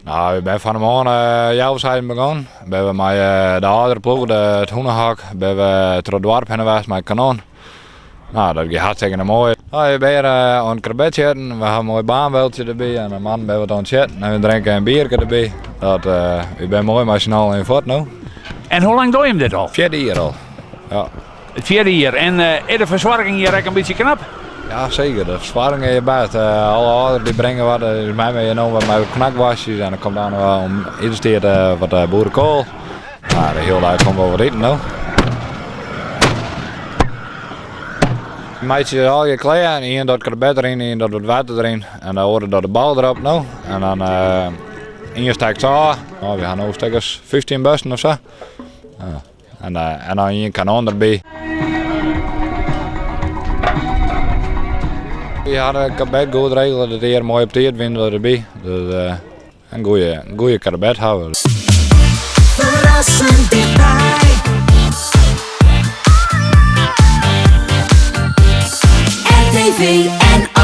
Nou, we zijn van de morgen jouwzijden begonnen. We hebben met de oudere ploeg, het Hoenenhak, we hebben het dorp heen geweest met kanon. Nou, dat gaat hartstikke mooi. Nou, we zijn aan het krabet zitten, we hebben een mooi baanbeeldje erbij en een man bij wat aan het zitten. En we drinken een biertje erbij. We zijn mooi met z'n allen in voort nu. En hoe lang doe je hem dit al? 4e jaar al. Ja. Het 4e jaar. En is de verzorging hier een beetje knap? Ja, zeker. De verzwaring is best. Alle ouderen die brengen wat. Er is mij meegenomen met knakwasjes en dan komt dan wel om iedere keer wat boerenkool. Nou, de hele dag komen we over eten nu. Meidje al je kleden en één dat krabet erin, één dat wat water erin en dan horen dat de bal erop nu. En dan één steekt zo. Nou, we gaan nu stekkers 15 bussen of zo. Ja. En dan één kanon erbij. We hadden een krabet goed regelen dat hier mooi op de tijd vinden erbij. Dus een goede krabet houden. Verrassend dichtbij. RTV en